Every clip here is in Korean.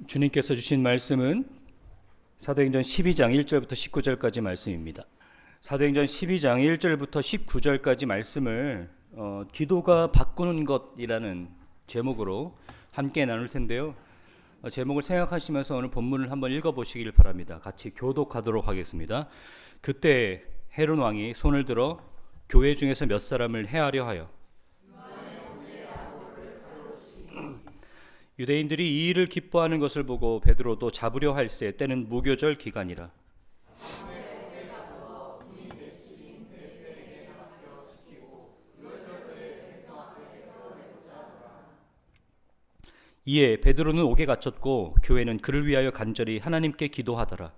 주님께서 주신 말씀은 사도행전 12장 1절부터 19절까지 말씀입니다. 사도행전 12장 1절부터 19절까지 말씀을 기도가 바꾸는 것이라는 제목으로 함께 나눌 텐데요. 제목을 생각하시면서 오늘 본문을 한번 읽어보시길 바랍니다. 같이 교독하도록 하겠습니다. 그때 헤롯 왕이 손을 들어 교회 중에서 몇 사람을 해하려 하여 유대인들이 이 일을 기뻐하는 것을 보고 베드로도 잡으려 할새 때는 무교절 기간이라. 이에 베드로는 옥에 갇혔고 교회는 그를 위하여 간절히 하나님께 기도하더라.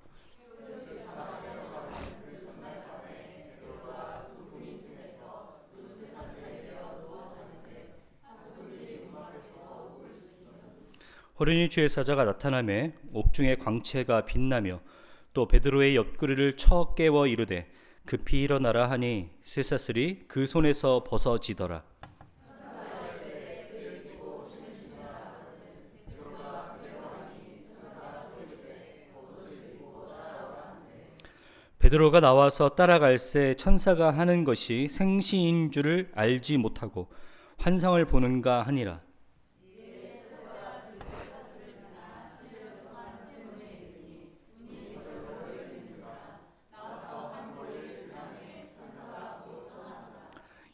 호련히 주의 사자가 나타나매 옥중에 광채가 빛나며 또 베드로의 옆구리를 쳐 깨워 이르되 급히 일어나라 하니 쇠사슬이 그 손에서 벗어지더라. 베드로가 나와서 따라갈새 천사가 하는 것이 생시인 줄을 알지 못하고 환상을 보는가 하니라.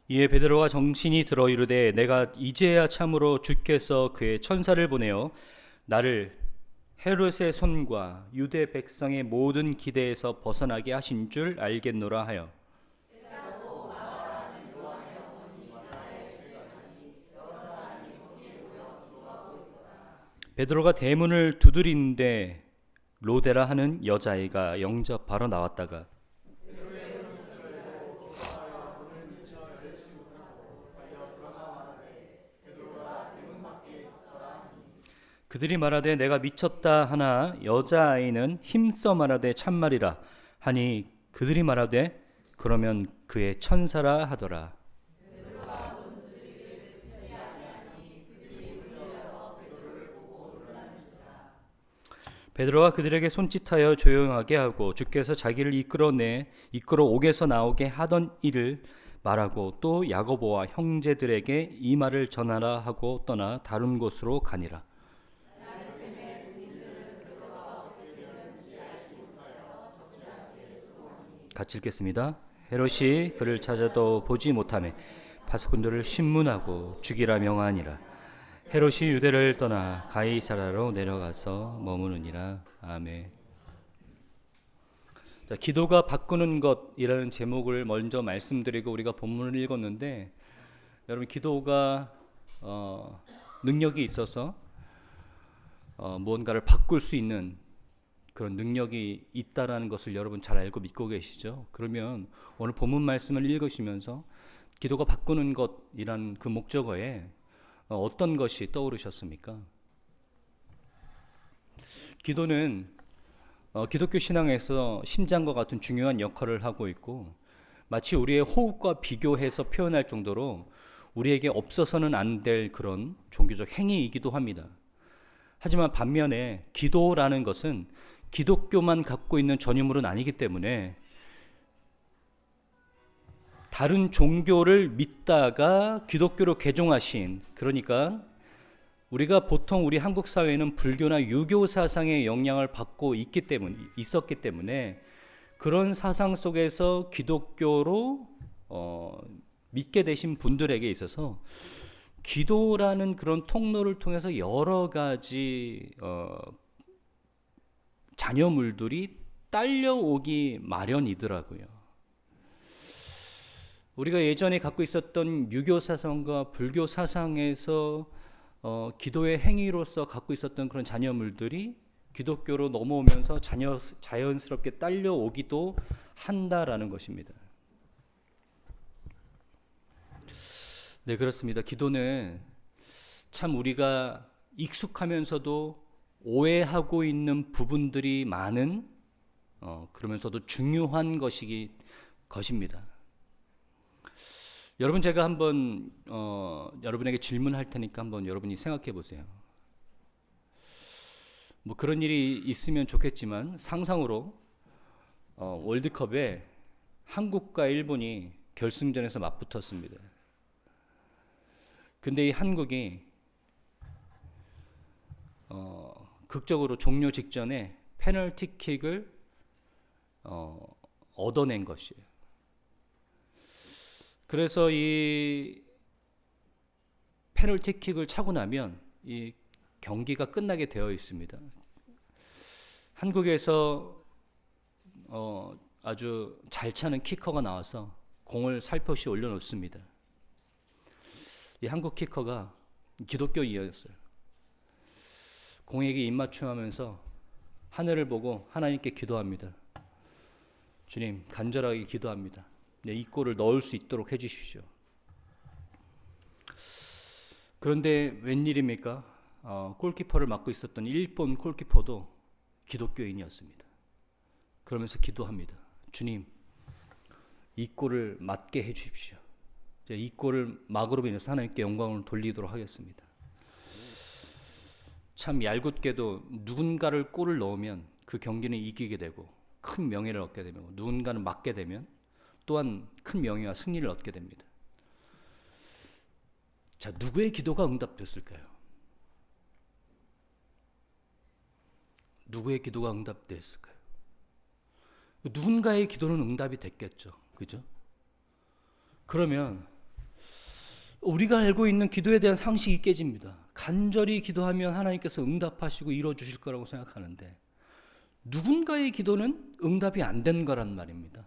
이에 베드로가 정신이 들어 이르되 내가 이제야 참으로 주께서 그의 천사를 보내어 나를 헤롯의 손과 유대 백성의 모든 기대에서 벗어나게 하신 줄 알겠노라 하여 베드로가 대문을 두드리는데 로데라 하는 여자아이가 영접하러 나왔다가 그들이 말하되 내가 미쳤다 하나 여자아이는 힘써 말하되 참말이라 하니 그들이 말하되 그러면 그의 천사라 하더라. 베드로가 그들에게 손짓하여 조용하게 하고 주께서 자기를 이끌어 옥에서 나오게 하던 일을 말하고 또 야고보와 형제들에게 이 말을 전하라 하고 떠나 다른 곳으로 가니라. 같이 읽겠습니다. 헤롯이 그를 찾아도 보지 못하매 파수꾼들을 신문하고 죽이라 명하니라. 헤롯이 유대를 떠나 가이사라로 내려가서 머무느니라. 아멘. 자, 기도가 바꾸는 것이라는 제목을 먼저 말씀드리고 우리가 본문을 읽었는데 여러분 기도가 능력이 있어서 무언가를 바꿀 수 있는 그런 능력이 있다라는 것을 여러분 잘 알고 믿고 계시죠? 그러면 오늘 본문 말씀을 읽으시면서 기도가 바꾸는 것이란 그 목적어에 어떤 것이 떠오르셨습니까? 기도는 기독교 신앙에서 심장과 같은 중요한 역할을 하고 있고 마치 우리의 호흡과 비교해서 표현할 정도로 우리에게 없어서는 안 될 그런 종교적 행위이기도 합니다. 하지만 반면에 기도라는 것은 기독교만 갖고 있는 전유물은 아니기 때문에 다른 종교를 믿다가 기독교로 개종하신, 그러니까 우리가 보통 우리 한국 사회는 불교나 유교 사상의 영향을 받고 있었기 때문에 그런 사상 속에서 기독교로 믿게 되신 분들에게 있어서 기도라는 그런 통로를 통해서 여러 가지 잔여물들이 딸려오기 마련이더라고요. 우리가 예전에 갖고 있었던 유교 사상과 불교 사상에서 기도의 행위로서 갖고 있었던 그런 잔여물들이 기독교로 넘어오면서 자연스럽게 딸려오기도 한다라는 것입니다. 네, 그렇습니다. 기도는 참 우리가 익숙하면서도 오해하고 있는 부분들이 많은 그러면서도 중요한 것입니다. 여러분 제가 한번 여러분에게 질문할 테니까 한번 여러분이 생각해 보세요. 뭐 그런 일이 있으면 좋겠지만 상상으로 월드컵에 한국과 일본이 결승전에서 맞붙었습니다. 근데 이 한국이 극적으로 종료 직전에 페널티킥을 얻어낸 것이에요. 그래서 이 페널티킥을 차고 나면 이 경기가 끝나게 되어 있습니다. 한국에서 아주 잘 차는 키커가 나와서 공을 살포시 올려놓습니다. 이 한국 키커가 기독교인이었어요. 공에게 입맞춤하면서 하늘을 보고 하나님께 기도합니다. 주님, 간절하게 기도합니다. 이 골을 넣을 수 있도록 해주십시오. 그런데 웬일입니까? 골키퍼를 맡고 있었던 일본 골키퍼도 기독교인이었습니다. 그러면서 기도합니다. 주님, 이 골을 맞게 해주십시오. 이 골을 막으로 인해서 하나님께 영광을 돌리도록 하겠습니다. 참 얄궂게도 누군가를 골을 넣으면 그 경기는 이기게 되고 큰 명예를 얻게 되고, 누군가는 막게 되면 또한 큰 명예와 승리를 얻게 됩니다. 자, 누구의 기도가 응답됐을까요? 누구의 기도가 응답됐을까요? 누군가의 기도는 응답이 됐겠죠. 그죠? 그러면 우리가 알고 있는 기도에 대한 상식이 깨집니다. 간절히 기도하면 하나님께서 응답하시고 이루어주실 거라고 생각하는데 누군가의 기도는 응답이 안 된 거란 말입니다.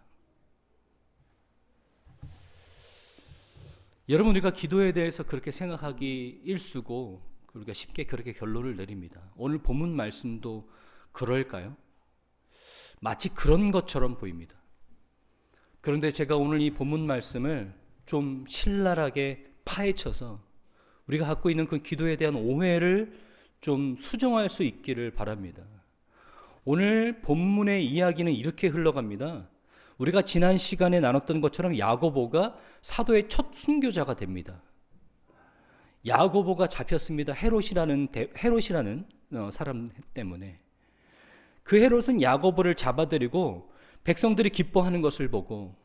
여러분, 우리가 기도에 대해서 그렇게 생각하기 일쑤고 우리가 쉽게 그렇게 결론을 내립니다. 오늘 본문 말씀도 그럴까요? 마치 그런 것처럼 보입니다. 그런데 제가 오늘 이 본문 말씀을 좀 신랄하게 파헤쳐서 우리가 갖고 있는 그 기도에 대한 오해를 좀 수정할 수 있기를 바랍니다. 오늘 본문의 이야기는 이렇게 흘러갑니다. 우리가 지난 시간에 나눴던 것처럼 야고보가 사도의 첫 순교자가 됩니다. 야고보가 잡혔습니다. 헤롯이라는 사람 때문에. 그 헤롯은 야고보를 잡아들이고 백성들이 기뻐하는 것을 보고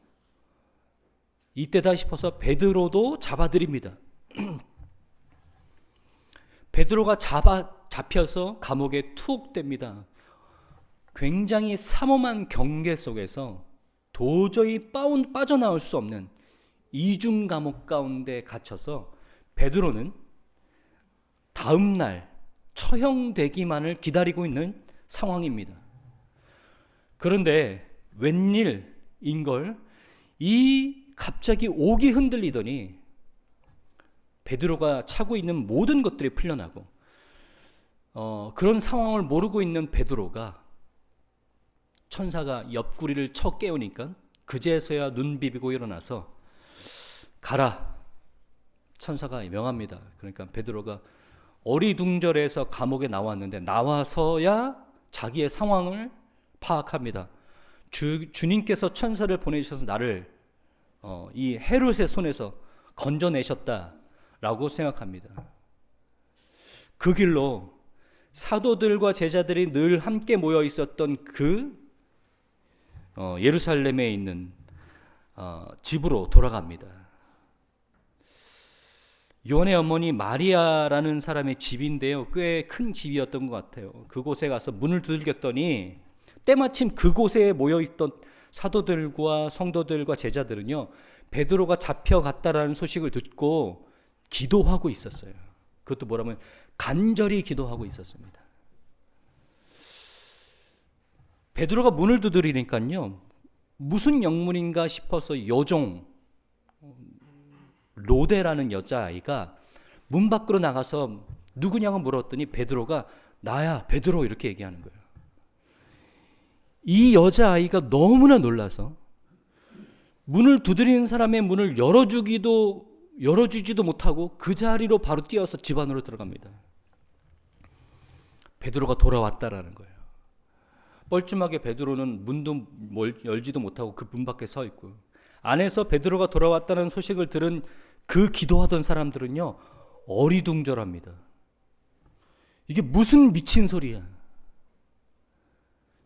이때다 싶어서 베드로도 잡아들입니다. 베드로가 잡혀서 감옥에 투옥됩니다. 굉장히 삼엄한 경계 속에서 도저히 빠져나올 수 없는 이중 감옥 가운데 갇혀서 베드로는 다음 날 처형되기만을 기다리고 있는 상황입니다. 그런데 웬일인걸 이 갑자기 옥이 흔들리더니 베드로가 차고 있는 모든 것들이 풀려나고 그런 상황을 모르고 있는 베드로가 천사가 옆구리를 쳐 깨우니까 그제서야 눈 비비고 일어나서 가라. 천사가 명합니다. 그러니까 베드로가 어리둥절해서 감옥에 나왔는데 나와서야 자기의 상황을 파악합니다. 주님께서 천사를 보내주셔서 나를 이 헤롯의 손에서 건져내셨다라고 생각합니다. 그 길로 사도들과 제자들이 늘 함께 모여 있었던 그 예루살렘에 있는 집으로 돌아갑니다. 요한의 어머니 마리아라는 사람의 집인데요, 꽤 큰 집이었던 것 같아요. 그곳에 가서 문을 두들겼더니 때마침 그곳에 모여있던 사도들과 성도들과 제자들은요, 베드로가 잡혀갔다라는 소식을 듣고 기도하고 있었어요. 그것도 뭐라면 간절히 기도하고 있었습니다. 베드로가 문을 두드리니까요, 무슨 영문인가 싶어서 여종 로데라는 여자아이가 문 밖으로 나가서 누구냐고 물었더니 베드로가 나야 베드로 이렇게 얘기하는 거예요. 이 여자아이가 너무나 놀라서 문을 두드리는 사람의 문을 열어주지도 못하고 그 자리로 바로 뛰어서 집 안으로 들어갑니다. 베드로가 돌아왔다라는 거예요. 뻘쭘하게 베드로는 문도 열지도 못하고 그 문 밖에 서 있고, 안에서 베드로가 돌아왔다는 소식을 들은 그 기도하던 사람들은요, 어리둥절합니다. 이게 무슨 미친 소리야.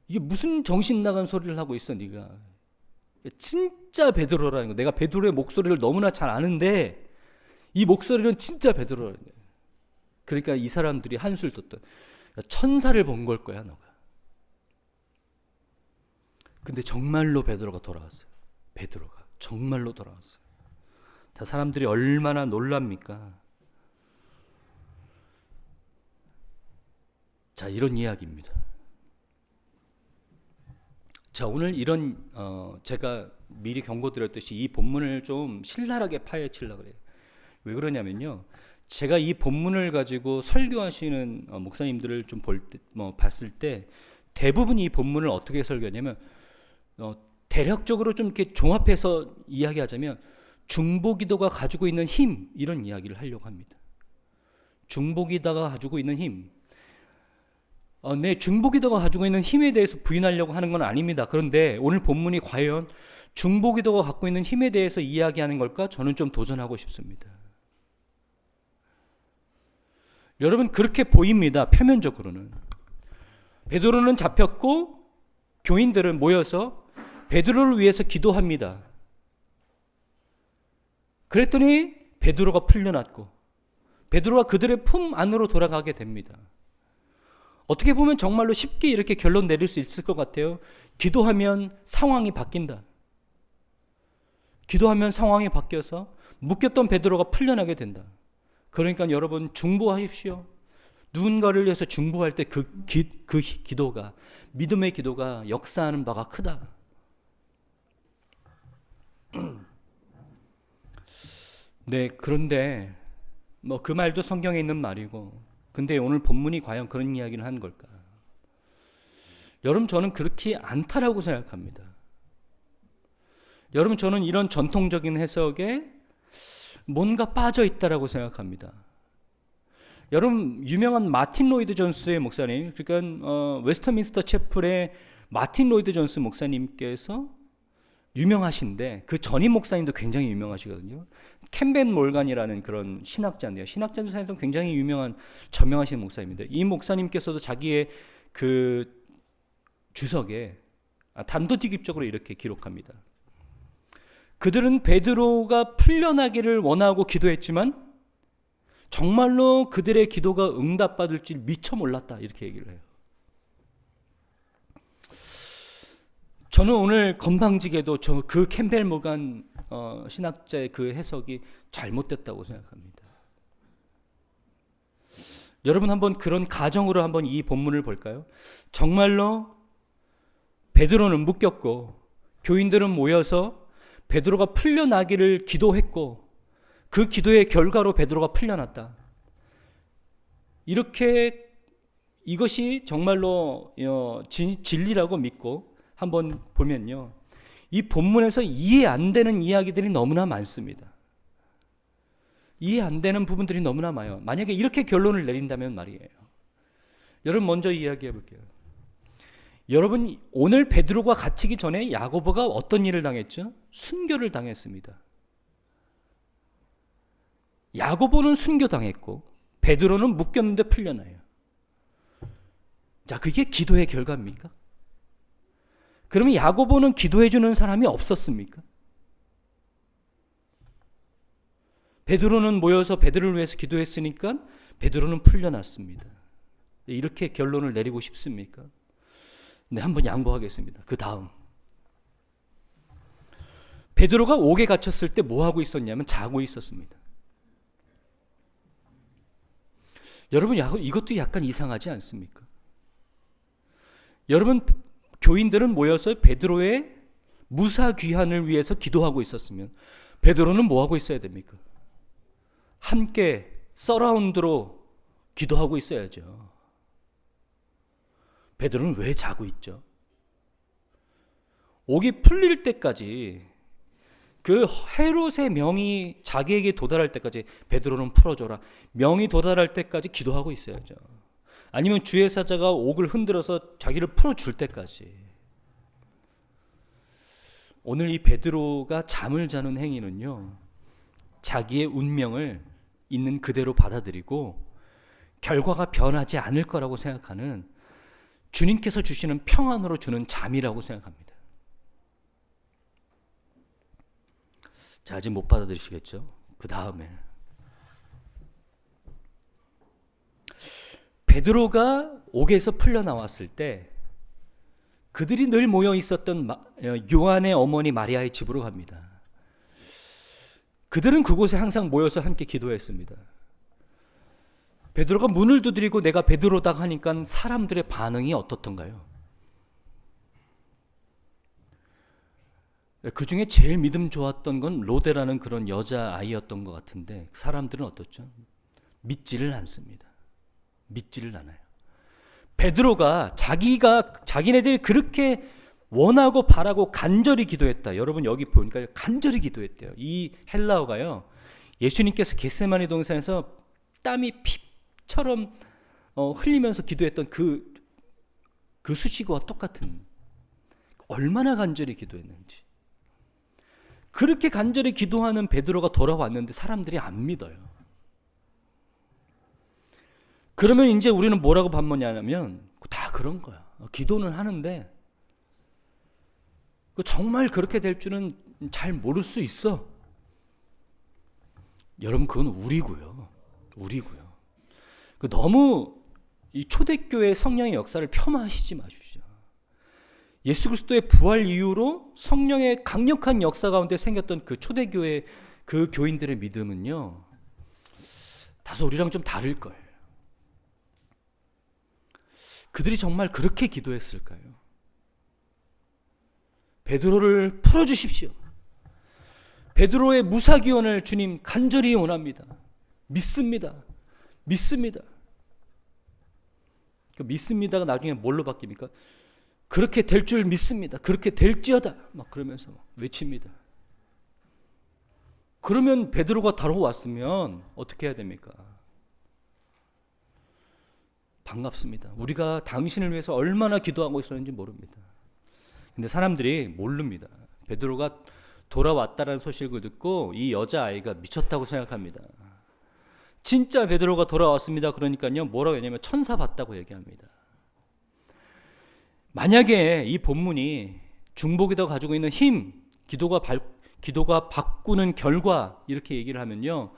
이게 무슨 정신 나간 소리를 하고 있어 네가. 진짜 베드로라는 거. 내가 베드로의 목소리를 너무나 잘 아는데 이 목소리는 진짜 베드로라는 거야. 그러니까 이 사람들이 한술 떴다. 천사를 본 걸 거야 너가. 근데 정말로 베드로가 돌아왔어요. 베드로가 정말로 돌아왔어요. 다 사람들이 얼마나 놀랍니까? 자, 이런 이야기입니다. 자, 오늘 이런 제가 미리 경고드렸듯이 이 본문을 좀 신랄하게 파헤치려고 그래요. 왜 그러냐면요, 제가 이 본문을 가지고 설교하시는 목사님들을 좀 봤을 때 대부분 이 본문을 어떻게 설교하냐면 대략적으로 좀 이렇게 종합해서 이야기하자면 중보기도가 가지고 있는 힘, 이런 이야기를 하려고 합니다. 중보기도가 가지고 있는 힘. 네, 중보기도가 가지고 있는 힘에 대해서 부인하려고 하는 건 아닙니다. 그런데 오늘 본문이 과연 중보기도가 갖고 있는 힘에 대해서 이야기하는 걸까? 저는 좀 도전하고 싶습니다. 여러분, 그렇게 보입니다. 표면적으로는. 베드로는 잡혔고 교인들은 모여서 베드로를 위해서 기도합니다. 그랬더니 베드로가 풀려났고 베드로가 그들의 품 안으로 돌아가게 됩니다. 어떻게 보면 정말로 쉽게 이렇게 결론 내릴 수 있을 것 같아요. 기도하면 상황이 바뀐다. 기도하면 상황이 바뀌어서 묶였던 베드로가 풀려나게 된다. 그러니까 여러분, 중보하십시오. 누군가를 위해서 중보할 때 그 기도가, 믿음의 기도가 역사하는 바가 크다. 네, 그런데 그 말도 성경에 있는 말이고, 근데 오늘 본문이 과연 그런 이야기를 하는 걸까? 여러분, 저는 그렇게 않다라고 생각합니다. 여러분, 저는 이런 전통적인 해석에 뭔가 빠져 있다라고 생각합니다. 여러분, 유명한 마틴 로이드 존스의 목사님, 그러니까 웨스터민스터 채플의 마틴 로이드 존스 목사님께서 유명하신데 그 전임 목사님도 굉장히 유명하시거든요. 캠벤 몰간이라는 그런 신학자인데요. 신학자들 사이에서 굉장히 유명한 저명하신 목사입니다. 이 목사님께서도 자기의 그 주석에 단도직입적으로 이렇게 기록합니다. 그들은 베드로가 풀려나기를 원하고 기도했지만 정말로 그들의 기도가 응답받을 줄 미처 몰랐다, 이렇게 얘기를 해요. 저는 오늘 건방지게도 그 캠벨 모간 신학자의 그 해석이 잘못됐다고 생각합니다. 여러분, 한번 그런 가정으로 한번 이 본문을 볼까요? 정말로 베드로는 묶였고 교인들은 모여서 베드로가 풀려나기를 기도했고 그 기도의 결과로 베드로가 풀려났다. 이렇게 이것이 정말로 진리라고 믿고 한번 보면요, 이 본문에서 이해 안 되는 이야기들이 너무나 많습니다. 이해 안 되는 부분들이 너무나 많아요. 만약에 이렇게 결론을 내린다면 말이에요. 여러분, 먼저 이야기해 볼게요. 여러분, 오늘 베드로가 갇히기 전에 야고보가 어떤 일을 당했죠? 순교를 당했습니다. 야고보는 순교당했고 베드로는 묶였는데 풀려나요. 자, 그게 기도의 결과입니까? 그러면 야고보는 기도해 주는 사람이 없었습니까? 베드로는 모여서 베드로를 위해서 기도했으니까 베드로는 풀려났습니다. 이렇게 결론을 내리고 싶습니까? 네, 한번 양보하겠습니다. 그 다음, 베드로가 옥에 갇혔을 때 뭐 하고 있었냐면 자고 있었습니다. 여러분, 이것도 약간 이상하지 않습니까? 여러분, 교인들은 모여서 베드로의 무사 귀환을 위해서 기도하고 있었으면 베드로는 뭐 하고 있어야 됩니까? 함께 서라운드로 기도하고 있어야죠. 베드로는 왜 자고 있죠? 옥이 풀릴 때까지, 그 헤롯의 명이 자기에게 도달할 때까지 베드로는 풀어줘라, 명이 도달할 때까지 기도하고 있어야죠. 아니면 주의 사자가 옥을 흔들어서 자기를 풀어줄 때까지. 오늘 이 베드로가 잠을 자는 행위는요, 자기의 운명을 있는 그대로 받아들이고 결과가 변하지 않을 거라고 생각하는 주님께서 주시는 평안으로 주는 잠이라고 생각합니다. 자, 아직 못 받아들이시겠죠? 그 다음에 베드로가 옥에서 풀려 나왔을 때 그들이 늘 모여 있었던 요한의 어머니 마리아의 집으로 갑니다. 그들은 그곳에 항상 모여서 함께 기도했습니다. 베드로가 문을 두드리고 내가 베드로다 하니까 사람들의 반응이 어떻던가요? 그 중에 제일 믿음 좋았던 건 로데라는 그런 여자아이였던 것 같은데 사람들은 어떻죠? 믿지를 않습니다. 믿지를 않아요. 베드로가 자기네들이 그렇게 원하고 바라고 간절히 기도했다. 여러분 여기 보니까 간절히 기도했대요. 이 헬라어가요. 예수님께서 겟세마네 동산에서 땀이 피처럼 흘리면서 기도했던 그 수식어와 똑같은, 얼마나 간절히 기도했는지. 그렇게 간절히 기도하는 베드로가 돌아왔는데 사람들이 안 믿어요. 그러면 이제 우리는 뭐라고 반문하냐면 다 그런 거야. 기도는 하는데 정말 그렇게 될 줄은 잘 모를 수 있어. 여러분 그건 우리고요. 너무 이 초대교회 성령의 역사를 폄하하시지 마십시오. 예수 그리스도의 부활 이후로 성령의 강력한 역사 가운데 생겼던 그 초대교회 그 교인들의 믿음은요, 다소 우리랑 좀 다를 거예요. 그들이 정말 그렇게 기도했을까요? 베드로를 풀어주십시오. 베드로의 무사기원을 주님 간절히 원합니다. 믿습니다. 그 믿습니다가 나중에 뭘로 바뀝니까? 그렇게 될 줄 믿습니다. 그렇게 될지어다. 막 그러면서 외칩니다. 그러면 베드로가 다뤄왔으면 어떻게 해야 됩니까? 반갑습니다. 우리가 당신을 위해서 얼마나 기도하고 있었는지 모릅니다. 근데 사람들이 모릅니다. 베드로가 돌아왔다는 소식을 듣고 이 여자아이가 미쳤다고 생각합니다. 진짜 베드로가 돌아왔습니다. 그러니까요, 뭐라고 하냐면 천사 봤다고 얘기합니다. 만약에 이 본문이 중보기도가 가지고 있는 힘, 기도가 바꾸는 결과 이렇게 얘기를 하면요,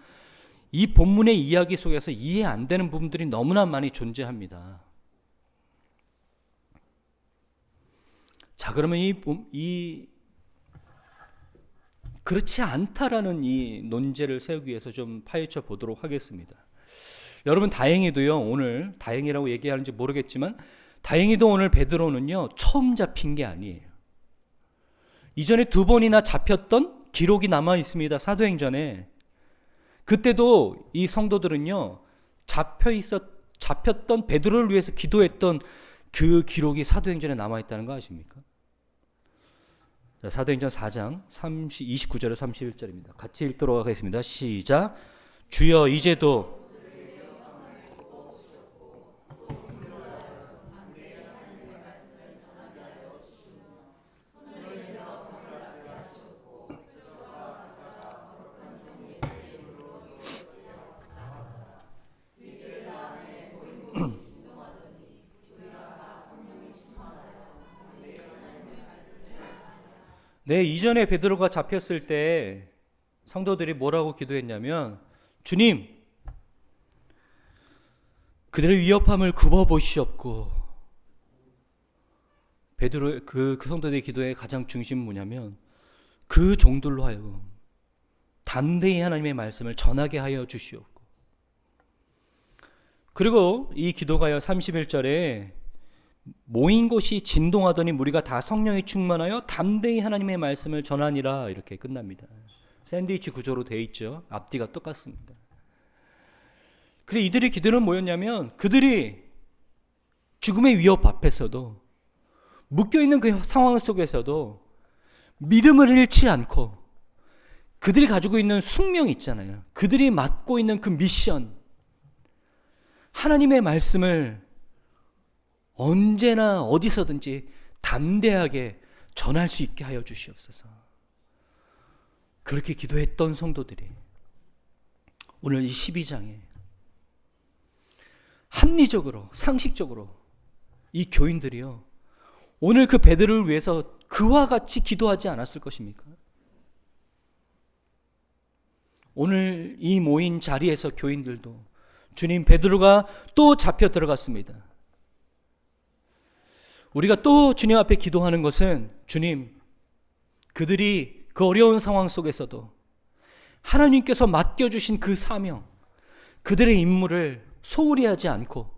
이 본문의 이야기 속에서 이해 안 되는 부분들이 너무나 많이 존재합니다. 자, 그러면 그렇지 않다라는 이 논제를 세우기 위해서 좀 파헤쳐 보도록 하겠습니다. 여러분 다행히도요, 오늘 다행이라고 얘기하는지 모르겠지만 다행히도 오늘 베드로는요 처음 잡힌 게 아니에요. 이전에 2번이나 잡혔던 기록이 남아 있습니다. 사도행전에. 그때도 이 성도들은요 잡혔던 베드로를 위해서 기도했던 그 기록이 사도행전에 남아 있다는 거 아십니까? 자, 사도행전 4장 29절에서 31절입니다. 같이 읽도록 하겠습니다. 시작. 주여 이제도 네, 이전에 베드로가 잡혔을 때 성도들이 뭐라고 기도했냐면, 주님, 그들의 위협함을 굽어보시옵고. 베드로 그 성도들의 기도의 가장 중심은 뭐냐면 그 종들로 하여금 담대히 하나님의 말씀을 전하게 하여 주시옵고. 그리고 이 기도가요 31절에 모인 곳이 진동하더니 무리가 다 성령이 충만하여 담대히 하나님의 말씀을 전하니라, 이렇게 끝납니다. 샌드위치 구조로 되어 있죠. 앞뒤가 똑같습니다. 그래, 이들의 기도는 뭐였냐면 그들이 죽음의 위협 앞에서도, 묶여있는 그 상황 속에서도 믿음을 잃지 않고 그들이 가지고 있는 숙명 있잖아요. 그들이 맡고 있는 그 미션, 하나님의 말씀을 언제나 어디서든지 담대하게 전할 수 있게 하여 주시옵소서. 그렇게 기도했던 성도들이 오늘 이 12장에 합리적으로, 상식적으로 이 교인들이요, 오늘 그 베드로를 위해서 그와 같이 기도하지 않았을 것입니까? 오늘 이 모인 자리에서 교인들도 주님, 베드로가 또 잡혀 들어갔습니다. 우리가 또 주님 앞에 기도하는 것은, 주님, 그들이 그 어려운 상황 속에서도 하나님께서 맡겨주신 그 사명, 그들의 임무를 소홀히 하지 않고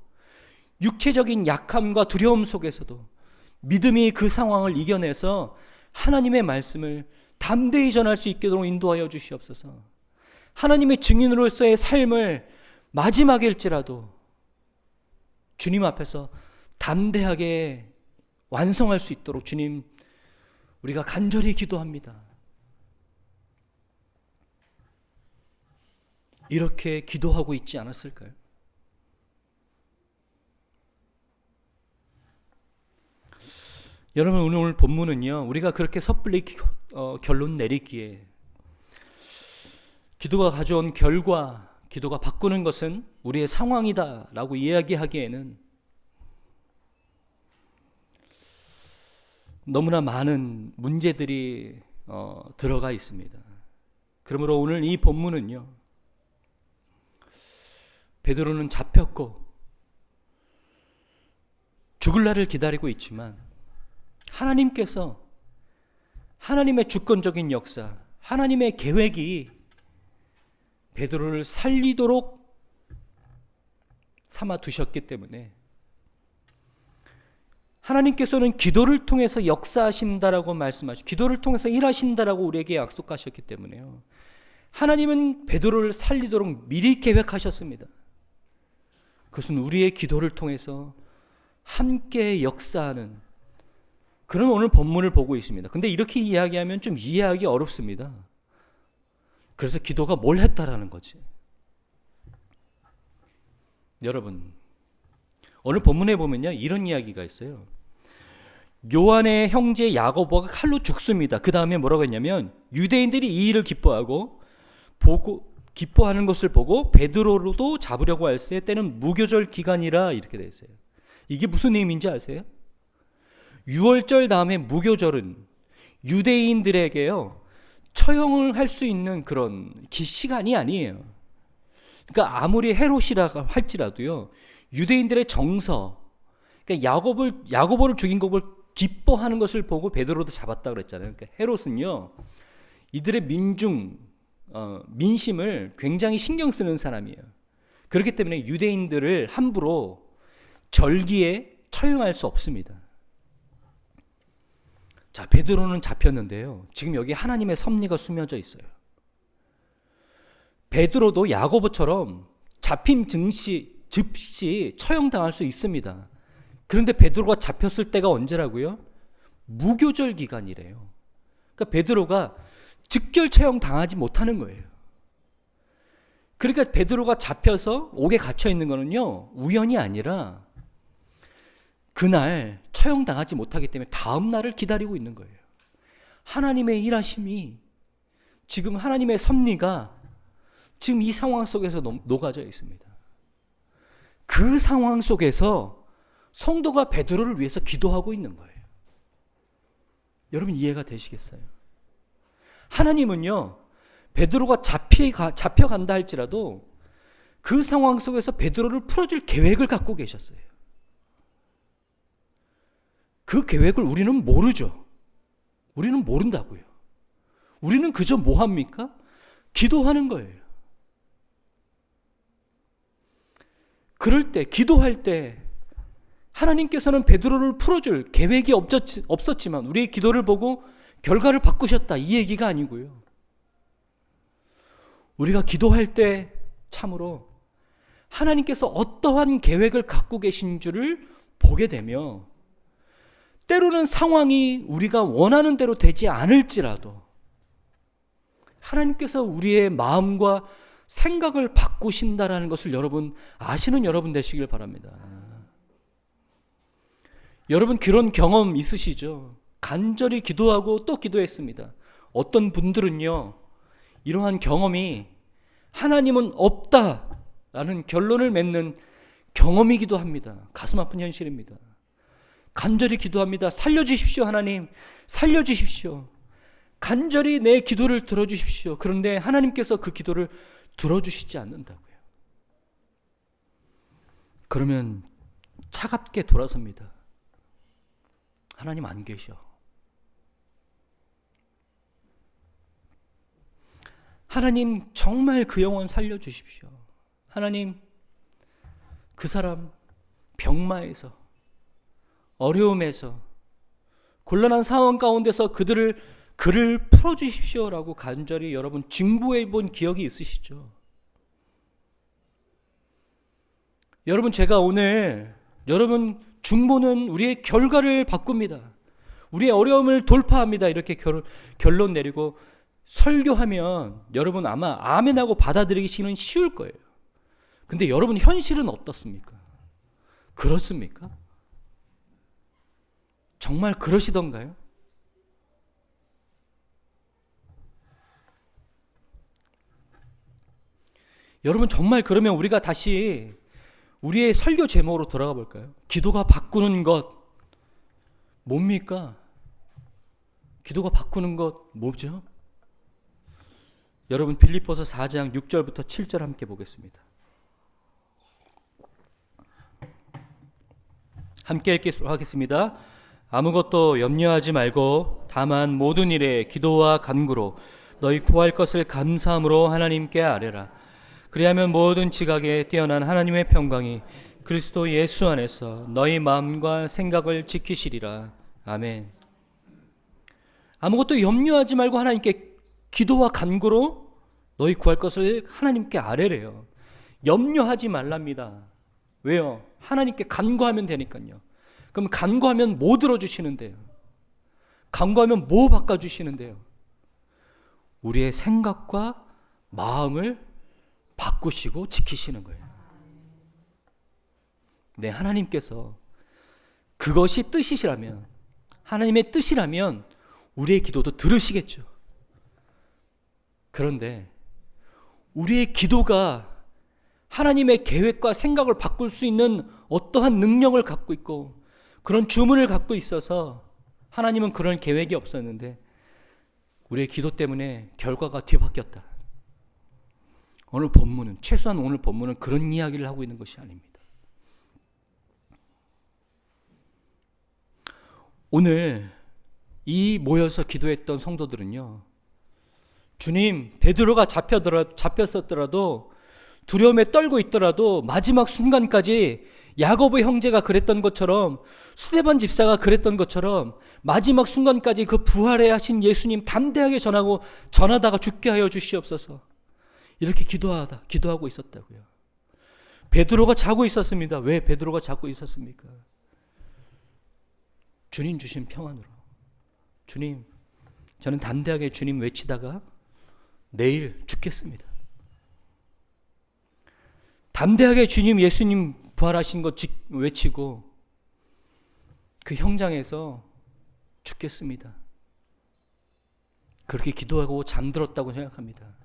육체적인 약함과 두려움 속에서도 믿음이 그 상황을 이겨내서 하나님의 말씀을 담대히 전할 수 있도록 인도하여 주시옵소서. 하나님의 증인으로서의 삶을 마지막일지라도 주님 앞에서 담대하게 완성할 수 있도록 주님, 우리가 간절히 기도합니다. 이렇게 기도하고 있지 않았을까요? 여러분, 오늘 본문은요, 우리가 그렇게 섣불리 결론 내리기에 기도가 가져온 결과, 기도가 바꾸는 것은 우리의 상황이다 라고 이야기하기에는 너무나 많은 문제들이 들어가 있습니다. 그러므로 오늘 이 본문은요, 베드로는 잡혔고 죽을 날을 기다리고 있지만 하나님께서, 하나님의 주권적인 역사, 하나님의 계획이 베드로를 살리도록 삼아 두셨기 때문에, 하나님께서는 기도를 통해서 역사하신다라고 말씀하시고 기도를 통해서 일하신다라고 우리에게 약속하셨기 때문에요, 하나님은 베드로를 살리도록 미리 계획하셨습니다. 그것은 우리의 기도를 통해서 함께 역사하는 그런 오늘 본문을 보고 있습니다. 근데 이렇게 이야기하면 좀 이해하기 어렵습니다. 그래서 기도가 뭘 했다라는 거지. 여러분, 오늘 본문에 보면요, 이런 이야기가 있어요. 요한의 형제 야고보가 칼로 죽습니다. 그 다음에 뭐라고 했냐면, 유대인들이 이 일을 기뻐하는 것을 보고 베드로로도 잡으려고 할세 때는 무교절 기간이라, 이렇게 되어 있어요. 이게 무슨 의미인지 아세요? 유월절 다음에 무교절은 유대인들에게요, 처형을 할 수 있는 그런 시간이 아니에요. 그러니까 아무리 헤롯이라 할지라도요, 유대인들의 정서, 그러니까 야고보를 죽인 것을 기뻐하는 것을 보고 베드로도 잡았다 그랬잖아요. 그러니까 헤롯은요, 이들의 민심을 굉장히 신경 쓰는 사람이에요. 그렇기 때문에 유대인들을 함부로 절기에 처형할 수 없습니다. 자, 베드로는 잡혔는데요, 지금 여기 하나님의 섭리가 숨겨져 있어요. 베드로도 야고보처럼 잡힘 즉시 처형당할 수 있습니다. 그런데 베드로가 잡혔을 때가 언제라고요? 무교절 기간이래요. 그러니까 베드로가 즉결 처형당하지 못하는 거예요. 그러니까 베드로가 잡혀서 옥에 갇혀 있는 거는요, 우연이 아니라 그날 처형당하지 못하기 때문에 다음 날을 기다리고 있는 거예요. 하나님의 일하심이, 지금 하나님의 섭리가 지금 이 상황 속에서 녹아져 있습니다. 그 상황 속에서 성도가 베드로를 위해서 기도하고 있는 거예요. 여러분, 이해가 되시겠어요? 하나님은요, 베드로가 잡혀간다 할지라도 그 상황 속에서 베드로를 풀어줄 계획을 갖고 계셨어요. 그 계획을 우리는 모르죠. 우리는 모른다고요. 우리는 그저 뭐 합니까? 기도하는 거예요. 그럴 때, 기도할 때 하나님께서는 베드로를 풀어줄 계획이 없었지만 우리의 기도를 보고 결과를 바꾸셨다, 이 얘기가 아니고요. 우리가 기도할 때 참으로 하나님께서 어떠한 계획을 갖고 계신 줄을 보게 되며, 때로는 상황이 우리가 원하는 대로 되지 않을지라도 하나님께서 우리의 마음과 생각을 바꾸신다라는 것을 여러분 아시는 여러분 되시길 바랍니다. 여러분, 그런 경험 있으시죠? 간절히 기도하고 또 기도했습니다. 어떤 분들은요, 이러한 경험이 하나님은 없다라는 결론을 맺는 경험이기도 합니다. 가슴 아픈 현실입니다. 간절히 기도합니다. 살려주십시오. 하나님, 살려주십시오. 간절히 내 기도를 들어주십시오. 그런데 하나님께서 그 기도를 들어주시지 않는다고요. 그러면 차갑게 돌아섭니다. 하나님 안 계셔. 하나님 정말 그 영혼 살려주십시오. 하나님 그 사람 병마에서, 어려움에서, 곤란한 상황 가운데서 그를 풀어주십시오라고 간절히 여러분 중보해 본 기억이 있으시죠? 여러분, 제가 오늘 여러분 중보는 우리의 결과를 바꿉니다. 우리의 어려움을 돌파합니다. 이렇게 결론 내리고 설교하면 여러분 아마 아멘하고 받아들이기는 쉬울 거예요. 근데 여러분 현실은 어떻습니까? 그렇습니까? 정말 그러시던가요? 여러분 정말 그러면 우리가 다시 우리의 설교 제목으로 돌아가 볼까요? 기도가 바꾸는 것 뭡니까? 기도가 바꾸는 것 뭐죠? 여러분 빌립보서 4장 6절부터 7절 함께 보겠습니다. 함께 읽기로 하겠습니다. 아무것도 염려하지 말고 다만 모든 일에 기도와 간구로 너희 구할 것을 감사함으로 하나님께 아뢰라. 그리하면 모든 지각에 뛰어난 하나님의 평강이 그리스도 예수 안에서 너희 마음과 생각을 지키시리라. 아멘. 아무것도 염려하지 말고 하나님께 기도와 간구로 너희 구할 것을 하나님께 아뢰래요. 염려하지 말랍니다. 왜요? 하나님께 간구하면 되니까요. 그럼 간구하면 뭐 들어주시는데요? 간구하면 뭐 바꿔주시는데요? 우리의 생각과 마음을 바꾸시고 지키시는 거예요. 네, 하나님께서 그것이 뜻이시라면, 하나님의 뜻이라면 우리의 기도도 들으시겠죠. 그런데 우리의 기도가 하나님의 계획과 생각을 바꿀 수 있는 어떠한 능력을 갖고 있고 그런 주문을 갖고 있어서 하나님은 그런 계획이 없었는데 우리의 기도 때문에 결과가 뒤바뀌었다. 오늘 본문은, 최소한 오늘 본문은 그런 이야기를 하고 있는 것이 아닙니다. 오늘 이 모여서 기도했던 성도들은요, 주님, 베드로가 잡혔었더라도 두려움에 떨고 있더라도 마지막 순간까지 야고보 형제가 그랬던 것처럼, 스데반 집사가 그랬던 것처럼 마지막 순간까지 그 부활해 하신 예수님 담대하게 전하다가 죽게 하여 주시옵소서. 이렇게 기도하고 있었다고요. 베드로가 자고 있었습니다. 왜 베드로가 자고 있었습니까? 주님 주신 평안으로. 주님, 저는 담대하게 주님 외치다가 내일 죽겠습니다. 담대하게 주님, 예수님 부활하신 것 외치고 그 현장에서 죽겠습니다. 그렇게 기도하고 잠들었다고 생각합니다.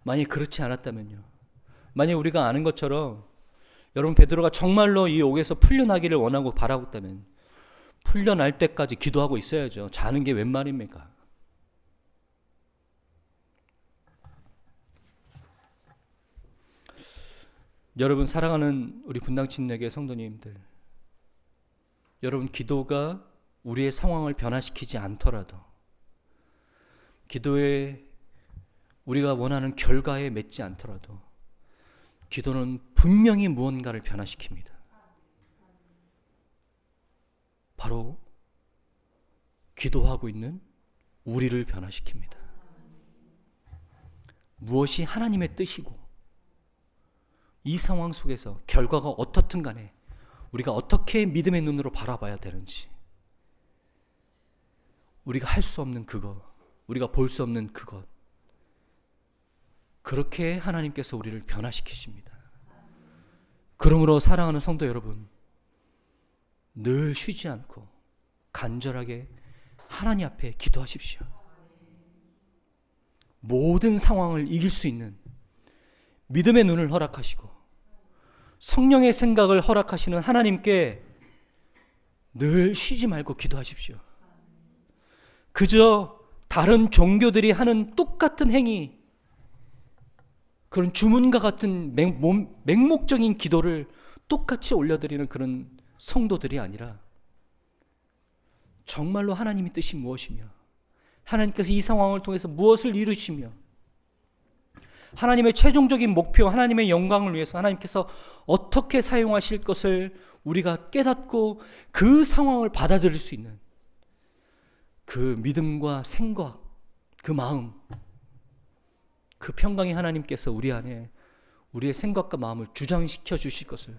만약 그렇지 않았다면요, 만약 우리가 아는 것처럼 여러분 베드로가 정말로 이 옥에서 풀려나기를 원하고 바라고 있다면 풀려날 때까지 기도하고 있어야죠. 자는 게 웬 말입니까? 여러분, 사랑하는 우리 분당 침례교회 성도님들, 여러분 기도가 우리의 상황을 변화시키지 않더라도, 기도에 우리가 원하는 결과에 맺지 않더라도 기도는 분명히 무언가를 변화시킵니다. 바로 기도하고 있는 우리를 변화시킵니다. 무엇이 하나님의 뜻이고 이 상황 속에서 결과가 어떻든 간에 우리가 어떻게 믿음의 눈으로 바라봐야 되는지, 우리가 할 수 없는 그것, 우리가 볼 수 없는 그것, 그렇게 하나님께서 우리를 변화시키십니다. 그러므로 사랑하는 성도 여러분, 늘 쉬지 않고 간절하게 하나님 앞에 기도하십시오. 모든 상황을 이길 수 있는 믿음의 눈을 허락하시고 성령의 생각을 허락하시는 하나님께 늘 쉬지 말고 기도하십시오. 그저 다른 종교들이 하는 똑같은 행위, 그런 주문과 같은 맹목적인 기도를 똑같이 올려드리는 그런 성도들이 아니라 정말로 하나님의 뜻이 무엇이며 하나님께서 이 상황을 통해서 무엇을 이루시며 하나님의 최종적인 목표, 하나님의 영광을 위해서 하나님께서 어떻게 사용하실 것을 우리가 깨닫고 그 상황을 받아들일 수 있는 그 믿음과 생각, 그 마음, 그 평강의 하나님께서 우리 안에 우리의 생각과 마음을 주장시켜 주실 것을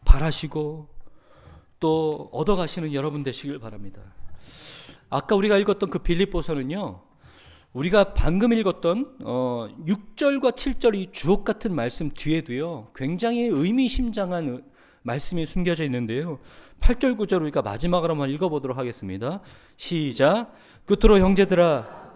바라시고 또 얻어가시는 여러분 되시길 바랍니다. 아까 우리가 읽었던 그 빌립보서는요, 우리가 방금 읽었던 6절과 7절 이 주옥 같은 말씀 뒤에도요 굉장히 의미심장한 말씀이 숨겨져 있는데요, 8절 9절 우리가 마지막으로 한번 읽어보도록 하겠습니다. 시작. 끝으로 형제들아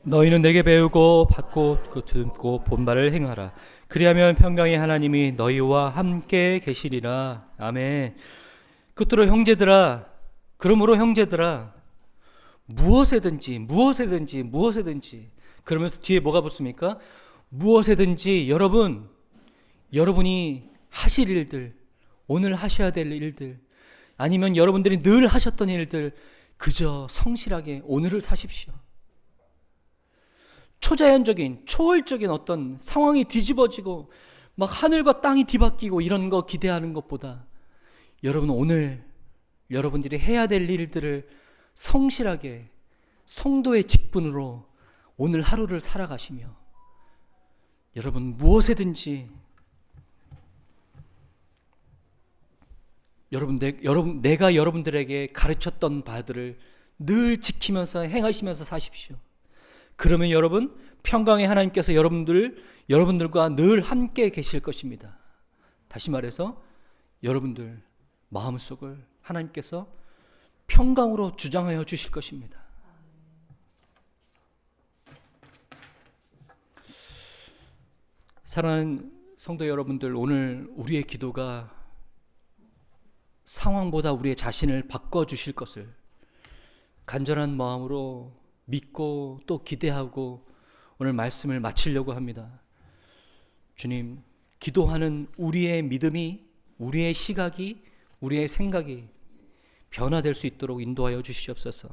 너희는 내게 배우고 받고 듣고 본 바를 행하라. 그리하면 평강의 하나님이 너희와 함께 계시리라. 아멘. 끝으로 형제들아, 그러므로 형제들아, 무엇에든지 그러면서 뒤에 뭐가 붙습니까? 무엇에든지 여러분이 하실 일들, 오늘 하셔야 될 일들, 아니면 여러분들이 늘 하셨던 일들, 그저 성실하게 오늘을 사십시오. 초자연적인, 초월적인 어떤 상황이 뒤집어지고 막 하늘과 땅이 뒤바뀌고 이런 거 기대하는 것보다 여러분 오늘 여러분들이 해야 될 일들을 성실하게 성도의 직분으로 오늘 하루를 살아가시며 여러분 무엇에든지 내가 여러분들에게 가르쳤던 바들을 늘 지키면서 행하시면서 사십시오. 그러면 여러분 평강의 하나님께서 여러분들과 늘 함께 계실 것입니다. 다시 말해서 여러분들 마음속을 하나님께서 평강으로 주장하여 주실 것입니다. 사랑하는 성도 여러분들, 오늘 우리의 기도가 상황보다 우리의 자신을 바꿔주실 것을 간절한 마음으로 믿고 또 기대하고 오늘 말씀을 마치려고 합니다. 주님, 기도하는 우리의 믿음이, 우리의 시각이, 우리의 생각이 변화될 수 있도록 인도하여 주시옵소서.